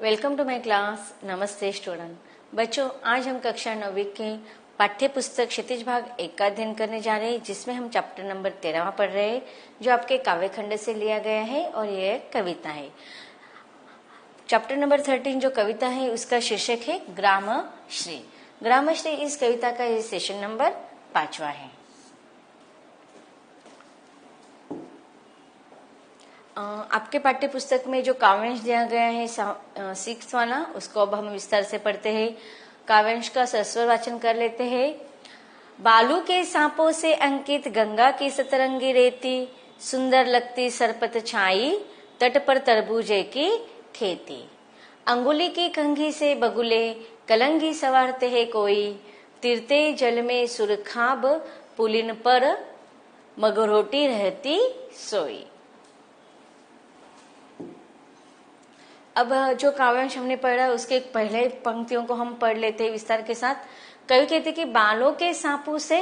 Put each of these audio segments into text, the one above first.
Welcome to my class. नमस्ते student. बच्चों, आज हम कक्षा 9वीं की पाठ्य पुस्तक क्षितिज भाग 1 का अध्ययन करने जा रहे हैं, जिसमें हम चैप्टर नंबर 13 पढ़ रहे हैं, जो आपके काव्य खंड से लिया गया है और ये एक कविता है। चैप्टर नंबर 13 जो कविता है उसका शीर्षक है ग्रामश्री। ग्रामश्री इस कविता का ये सेशन नंबर 5वां है। आपके पाठ्य पुस्तक में जो काव्यांश दिया गया है 6 वाला, उसको अब हम विस्तार से पढ़ते हैं। काव्यांश का सस्वर वाचन कर लेते हैं। बालू के सांपों से अंकित गंगा की सतरंगी रेती, सुंदर लगती सरपत छाई, तट पर तरबूजे की खेती। अंगुली की कंघी से बगुले कलंगी सवारते हैं कोई, तिरते जल में सुरखाब पुलिन पर मगरोटी रहती सोई। अब जो काव्यांश हमने पढ़ा उसके पहले पंक्तियों को हम पढ़ लेते हैं विस्तार के साथ। कवि कहते कि बालों के सांपों से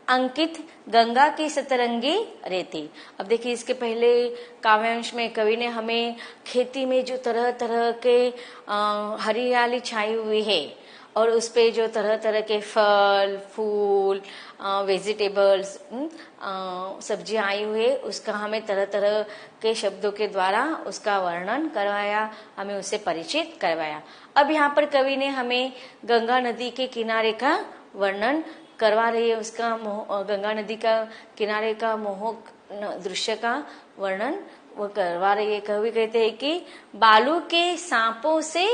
अंकित गंगा की सतरंगी रेती। अब देखिए, इसके पहले काव्यांश में कवि ने हमें खेती में जो तरह तरह के हरियाली छाई हुई है और उस पे जो तरह तरह के फल फूल वेजिटेबल्स सब्जियां आई हुई है, उसका हमें तरह तरह के शब्दों के द्वारा उसका वर्णन करवाया, हमें उससे परिचित करवाया। अब यहाँ पर कवि ने हमें गंगा नदी के किनारे का वर्णन करवा रही है। उसका गंगा नदी का किनारे का मोहक दृश्य का वर्णन वो करवा रही है। कवि कहते हैं कि बालू के सांपों से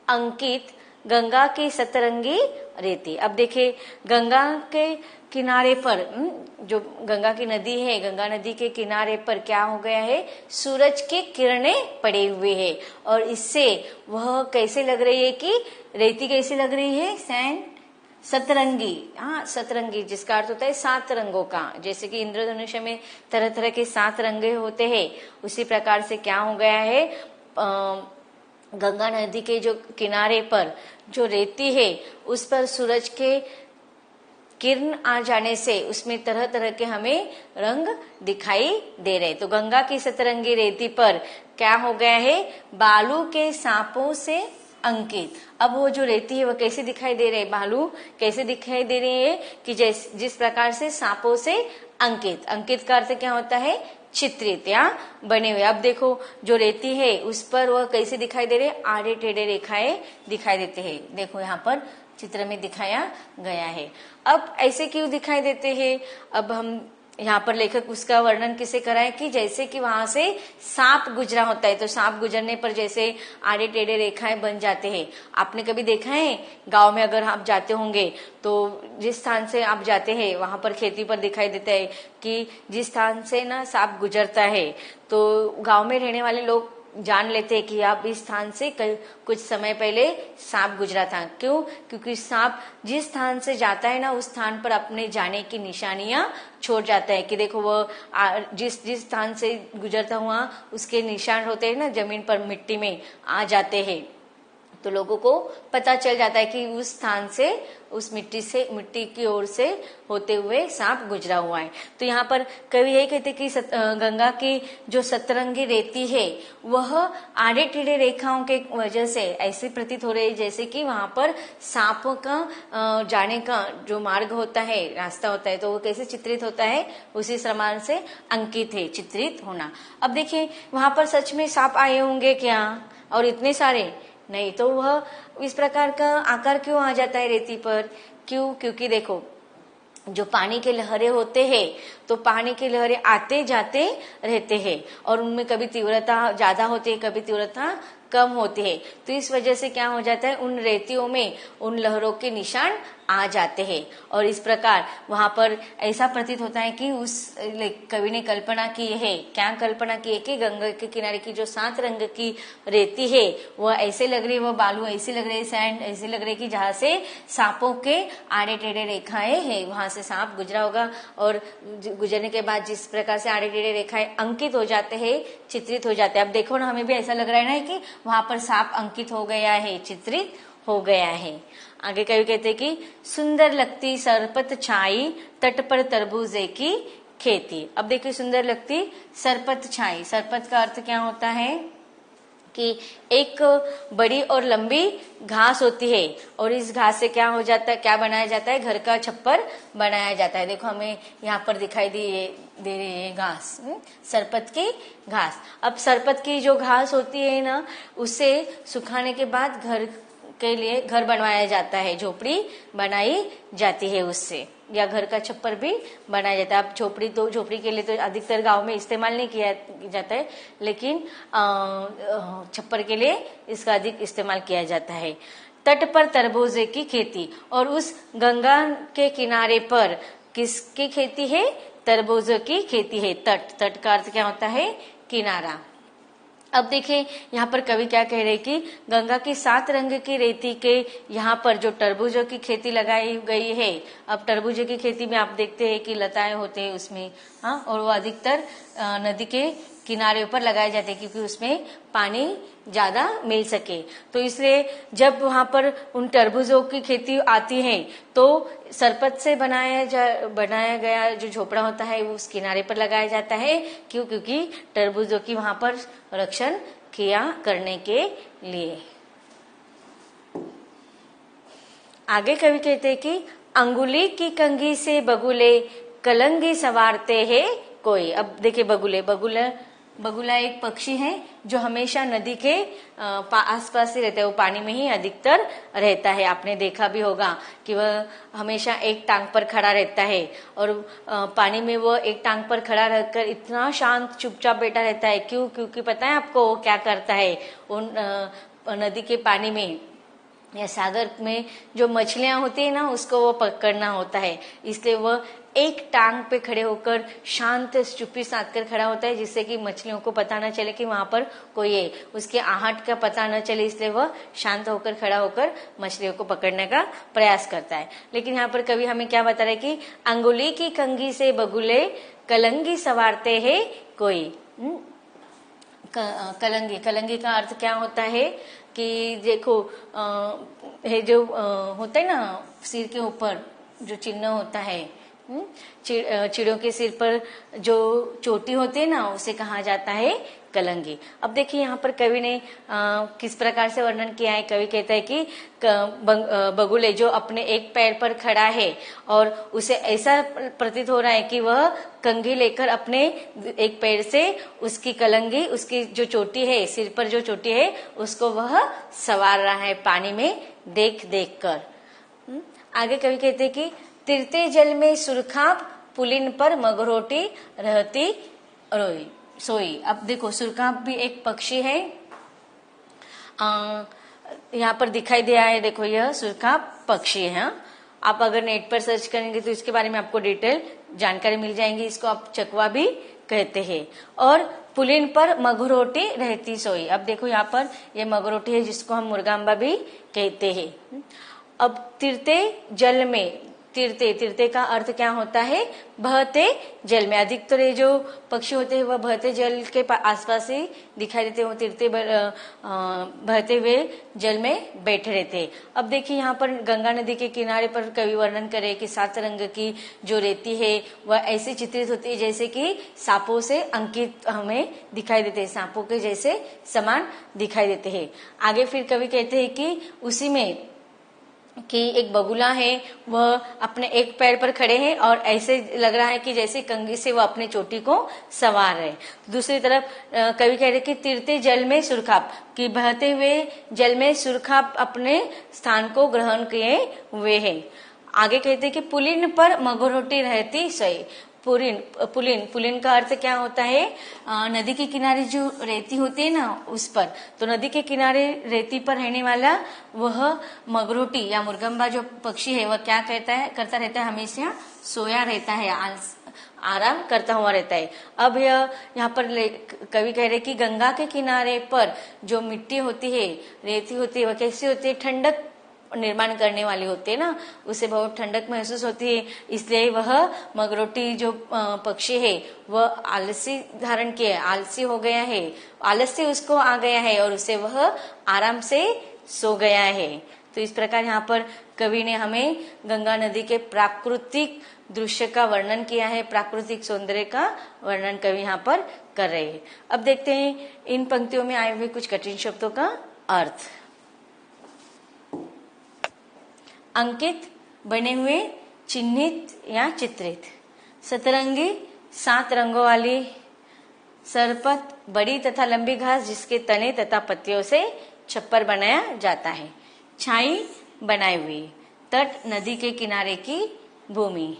अंकित गंगा की सतरंगी रेती। अब देखिए, गंगा के किनारे पर जो गंगा की नदी है, गंगा नदी के किनारे पर क्या हो गया है, सूरज की किरणें पड़े हुए हैं और इससे वह कैसे लग रही है कि रेती कैसी लग रही है, सैंड सतरंगी। हाँ, सतरंगी जिसका अर्थ होता है 7 रंगों का। जैसे कि इंद्रधनुष में तरह तरह के 7 रंगे होते हैं, उसी प्रकार से क्या हो गया है, गंगा नदी के जो किनारे पर जो रेती है उस पर सूरज के किरण आ जाने से उसमें तरह तरह के हमें रंग दिखाई दे रहे। तो गंगा की सतरंगी रेती पर क्या हो गया है, बालू के सांपों से अंकित। अब वो जो रेती है वो कैसे दिखाई दे रही है, बालू कैसे दिखाई दे रही है कि जिस प्रकार से सांपों से अंकित। अंकित का अर्थ क्या होता है, चित्रित या बने हुए। अब देखो, जो रेती है उस पर वह कैसे दिखाई दे रहे, आड़े टेढ़े रेखाएं दिखाई देते हैं। देखो यहाँ पर चित्र में दिखाया गया है। अब ऐसे क्यों दिखाई देते हैं, अब हम यहाँ पर लेखक उसका वर्णन किसे कराए कि जैसे कि वहां से सांप गुजरा होता है, तो सांप गुजरने पर जैसे आड़े टेढ़े रेखाएं बन जाते हैं। आपने कभी देखा है गांव में, अगर आप जाते होंगे तो जिस स्थान से आप जाते हैं वहां पर खेती पर दिखाई देता है कि जिस स्थान से ना सांप गुजरता है तो गांव में रहने वाले लोग जान लेते हैं कि आप इस स्थान से कुछ समय पहले सांप गुजरा था। क्यों? क्योंकि सांप जिस स्थान से जाता है ना, उस स्थान पर अपने जाने की निशानियां छोड़ जाता है कि देखो वो जिस स्थान से गुजरता हुआ उसके निशान होते हैं ना, जमीन पर मिट्टी में आ जाते हैं, तो लोगों को पता चल जाता है कि उस स्थान से, उस मिट्टी की ओर से होते हुए सांप गुजरा हुआ है। तो यहाँ पर कवि यही कहते कि गंगा की जो सतरंगी रेती है वह आड़े टेढ़े रेखाओं के वजह से ऐसी प्रतीत हो रही है जैसे कि वहां पर सांपों का जाने का जो मार्ग होता है, रास्ता होता है, तो वो कैसे चित्रित होता है, उसी समान से अंकित है, चित्रित होना। अब देखिए, वहां पर सच में सांप आए होंगे क्या, और इतने सारे नहीं, तो वह इस प्रकार का आकार क्यों आ जाता है रेती पर, क्यों? क्योंकि देखो, जो पानी के लहरें होते हैं तो पानी की लहरें आते जाते रहते हैं और उनमें कभी तीव्रता ज्यादा होती है, कभी तीव्रता कम होती है। तो इस वजह से क्या हो जाता है, उन रेतियों में उन लहरों के निशान आ जाते हैं और इस प्रकार वहां पर ऐसा प्रतीत होता है कि उस कवि ने कल्पना की है, क्या कल्पना की है कि गंगा के किनारे की जो 7 रंग की रेती है वह ऐसे लग रही है, वह बालू ऐसी लग रही है, सैंड ऐसी लग रही है कि जहाँ से सांपों के आड़े टेढ़े रेखाएं है, वहां से सांप गुजरा होगा और गुजरने के बाद जिस प्रकार से आड़े टेढ़े रेखाएं अंकित हो जाते हैं, चित्रित हो जाते हैं। अब देखो ना, हमें भी ऐसा लग रहा है ना कि वहां पर सांप अंकित हो गया है, चित्रित हो गया है। आगे कवि कहते हैं कि सुंदर लगती सरपत छाई, तट पर तरबूजे की खेती। अब देखिए, सुंदर लगती सरपत छाई। सरपत का अर्थ क्या होता है, कि एक बड़ी और लंबी घास होती है और इस घास से क्या हो जाता है, क्या बनाया जाता है, घर का छप्पर बनाया जाता है। देखो हमें यहाँ पर दिखाई दे रही है घास, सरपत की घास। अब सरपत की जो घास होती है ना, उससे सुखाने के बाद घर के लिए घर बनवाया जाता है, झोपड़ी बनाई जाती है उससे, या घर का छप्पर भी बनाया जाता है। अब झोपड़ी के लिए तो अधिकतर गांव में इस्तेमाल नहीं किया जाता है, लेकिन छप्पर के लिए इसका अधिक इस्तेमाल किया जाता है। तट पर तरबूजे की खेती, और उस गंगा के किनारे पर किसकी खेती है, तरबूजों की खेती है। तट का अर्थ क्या होता है, किनारा। अब देखिए यहाँ पर कवि क्या कह रहे कि गंगा की 7 रंग की रेती के यहाँ पर जो तरबूजों की खेती लगाई गई है। अब तरबूजों की खेती में आप देखते हैं कि लताएं होते हैं उसमें, हाँ, और वो अधिकतर नदी के किनारे पर लगाए जाते हैं क्योंकि उसमें पानी ज्यादा मिल सके। तो इसलिए जब वहां पर उन तरबूजों की खेती आती है तो सरपत से बनाया गया जो झोपड़ा होता है वो उस किनारे पर लगाया जाता है। क्यों? क्योंकि तरबूजों की वहां पर रक्षण किया करने के लिए। आगे कवि कहते हैं कि अंगुली की कंघी से बगुले कलंगी संवारते हैं कोई। अब देखिए बगुला एक पक्षी है जो हमेशा नदी के आसपास ही रहता है, वो पानी में ही अधिकतर रहता है। आपने देखा भी होगा कि वह हमेशा एक टांग पर खड़ा रहता है और पानी में वो एक टांग पर खड़ा रहकर इतना शांत चुपचाप बैठा रहता है। क्यों? क्योंकि पता है आपको वो क्या करता है, उन नदी के पानी में या सागर में जो मछलियां होती है ना, उसको वो पकड़ना होता है। इसलिए वह एक टांग पे खड़े होकर शांत चुप्पी साध कर खड़ा होता है, जिससे कि मछलियों को पता न चले कि वहां पर कोई है, उसके आहट का पता न चले। इसलिए वह शांत होकर खड़ा होकर मछलियों को पकड़ने का प्रयास करता है। लेकिन यहाँ पर कवि हमें क्या बता रहे कि अंगुली की कंघी से बगुले कलंगी संवारते हैं कोई। कलंगी का अर्थ क्या होता है कि देखो ये जो होता है ना, सिर के ऊपर जो चिन्ह होता है, चिड़ियों के सिर पर जो चोटी होती है ना, उसे कहा जाता है कलंगी। अब देखिए यहाँ पर कवि ने किस प्रकार से वर्णन किया है। कवि कहता है कि बगुले जो अपने एक पैर पर खड़ा है और उसे ऐसा प्रतीत हो रहा है कि वह कंघी लेकर अपने एक पैर से उसकी कलंगी, उसकी जो चोटी है, सिर पर जो चोटी है, उसको वह संवार रहा है पानी में देख देख कर। आगे कवि कहते हैं कि तिरते जल में सुरखाब पुलिन पर मगरोटी रहती रोई सोई। अब देखो सुरखाब भी एक पक्षी है, यहाँ पर दिखाई दिया है। देखो यह सुरखाब पक्षी है। आप अगर नेट पर सर्च करेंगे तो इसके बारे में आपको डिटेल जानकारी मिल जाएंगी। इसको आप चकवा भी कहते हैं। और पुलिन पर मगरोटी रहती सोई। अब देखो यहाँ पर ये मगरोटी है जिसको हम मुर्गाम्बा भी कहते हैं। अब तिरते जल में, तिरते का अर्थ क्या होता है, बहते जल में। अधिकतर ये जो पक्षी होते हैं वह बहते जल के आसपास ही दिखाई देते हैं। वो तिरते बहते हुए जल में बैठे रहते हैं। अब देखिए यहाँ पर गंगा नदी के किनारे पर कवि वर्णन करे कि 7 रंग की जो रेती है वह ऐसे चित्रित होती है जैसे कि सांपों से अंकित हमें दिखाई देते हैं, सांपों के जैसे समान दिखाई देते हैं। आगे फिर कवि कहते हैं कि उसी में कि एक बगुला है, वह अपने एक पैर पर खड़े हैं और ऐसे लग रहा है कि जैसे कंघी से वह अपने चोटी को संवार रहे। दूसरी तरफ कवि कह रहे कि तिरते जल में सुरखाब, कि बहते हुए जल में सुरखाब अपने स्थान को ग्रहण किए हुए हैं। आगे कहते कि पुलिन पर मगरोटी रहती सही। पुलिन का अर्थ क्या होता है, नदी के किनारे जो रेती होती है ना उस पर। तो नदी के किनारे रेती पर रहने वाला वह मगरोटी या मुर्गम्बा जो पक्षी है वह क्या करता रहता है, हमेशा सोया रहता है, आराम करता हुआ रहता है। अब यहाँ पर कवि कह रहे कि गंगा के किनारे पर जो मिट्टी होती है, रेती होती है, वह कैसी होती है, ठंडक निर्माण करने वाली होती है ना, उसे बहुत ठंडक महसूस होती है। इसलिए वह मगरोटी जो पक्षी है वह आलसी धारण किया, आलसी हो गया है, आलस्य उसको आ गया है और उसे वह आराम से सो गया है। तो इस प्रकार यहाँ पर कवि ने हमें गंगा नदी के प्राकृतिक दृश्य का वर्णन किया है, प्राकृतिक सौंदर्य का वर्णन कवि यहाँ पर कर रहे हैं। अब देखते हैं इन पंक्तियों में आए हुए कुछ कठिन शब्दों का अर्थ। अंकित, बने हुए, चिन्हित या चित्रित। सतरंगी, 7 रंगों वाली। सरपत, बड़ी तथा लंबी घास जिसके तने तथा पत्तियों से छप्पर बनाया जाता है। छाई, बनाई हुई। तट, नदी के किनारे की भूमि।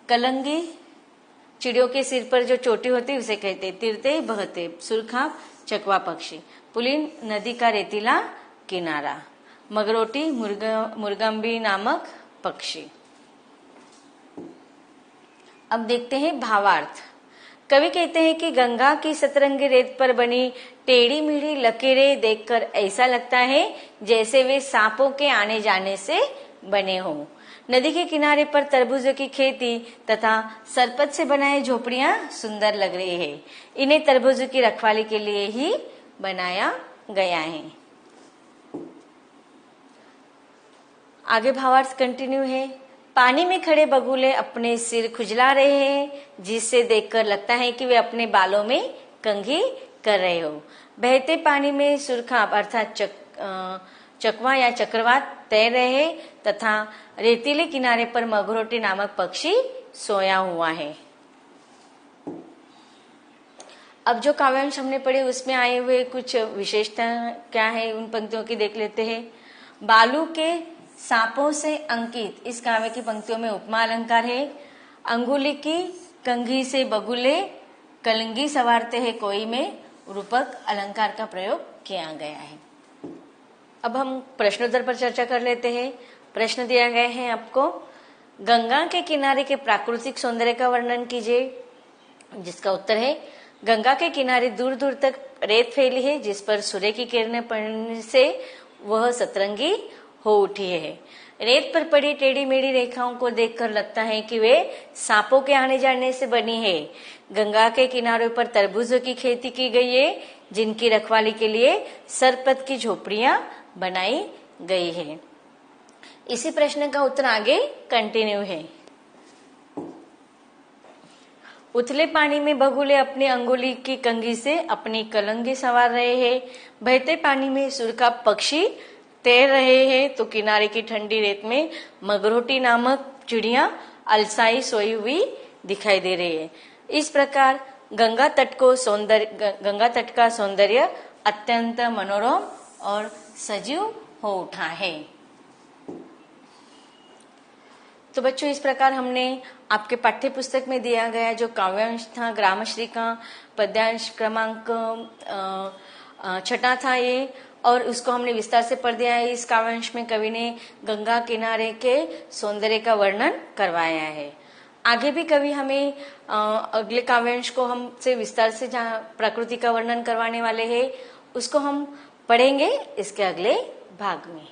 कलंगी, चिड़ियों के सिर पर जो चोटी होती है उसे कहते। तीरते, बहते। सुरखाब, चकवा पक्षी। पुलिन, नदी का रेतीला किनारा। मगरोटी, मुर्गम्बी नामक पक्षी। अब देखते हैं भावार्थ। कवि कहते हैं कि गंगा की सतरंगी रेत पर बनी टेढ़ी मेढ़ी लकीरें देखकर ऐसा लगता है जैसे वे सांपों के आने जाने से बने हों। नदी के किनारे पर तरबूजों की खेती तथा सरपत से बनाए झोपड़ियां सुंदर लग रही है। इन्हें तरबूजों की रखवाली के लिए ही बनाया गया है। आगे भावार्थ कंटिन्यू है। पानी में खड़े बगुले अपने सिर खुजला रहे हैं, जिससे देखकर लगता है कि वे अपने बालों में कंघी कर रहे हो। बहते पानी में सुरखाब अर्थात चकवा या चक्रवात तैर रहे हैं तथा रेतीले किनारे पर मगरोटी नामक पक्षी सोया हुआ है। अब जो काव्यांश हमने पढ़े उसमें आए हुए कुछ विशेषता क्या है उन पंक्तियों की देख लेते हैं। बालू के सांपों से अंकित, इस काव्य की पंक्तियों में उपमा अलंकार है। अंगुली की कंघी से बगुले कलंगी सवारते हैं कोई में रूपक अलंकार का प्रयोग किया गया है। अब हम प्रश्नोत्तर पर चर्चा कर लेते हैं। प्रश्न दिया गया है आपको, गंगा के किनारे के प्राकृतिक सौंदर्य का वर्णन कीजिए, जिसका उत्तर है गंगा के किनारे दूर दूर तक रेत फैली है जिस पर सूर्य की किरणें पड़ने से वह सतरंगी हो उठी है। रेत पर पड़ी टेढ़ी मेढ़ी रेखाओं को देखकर लगता है कि वे सांपों के आने जाने से बनी है। गंगा के किनारों पर तरबूजों की खेती की गई है जिनकी रखवाली के लिए सरपत की झोपड़ियां बनाई गई है। इसी प्रश्न का उत्तर आगे कंटिन्यू है। उथले पानी में बगुले अपनी अंगुली की कंघी से अपनी कलंगी संवार रहे हैं। बहते पानी में सुरखा पक्षी तैर रहे हैं तो किनारे की ठंडी रेत में मगरोटी नामक चिड़िया अलसाई सोई हुई दिखाई दे रही है। इस प्रकार गंगा तट का सौंदर्य अत्यंत मनोरम और सजीव हो उठा है। तो बच्चों, इस प्रकार हमने आपके पाठ्य पुस्तक में दिया गया जो काव्यांश था ग्रामश्री का पद्यांश क्रमांक 6 था ये, और उसको हमने विस्तार से पढ़ दिया है। इस काव्यांश में कवि ने गंगा किनारे के सौंदर्य का वर्णन करवाया है। आगे भी कवि हमें अगले काव्यांश को हमसे विस्तार से जहाँ प्रकृति का वर्णन करवाने वाले हैं उसको हम पढ़ेंगे इसके अगले भाग में।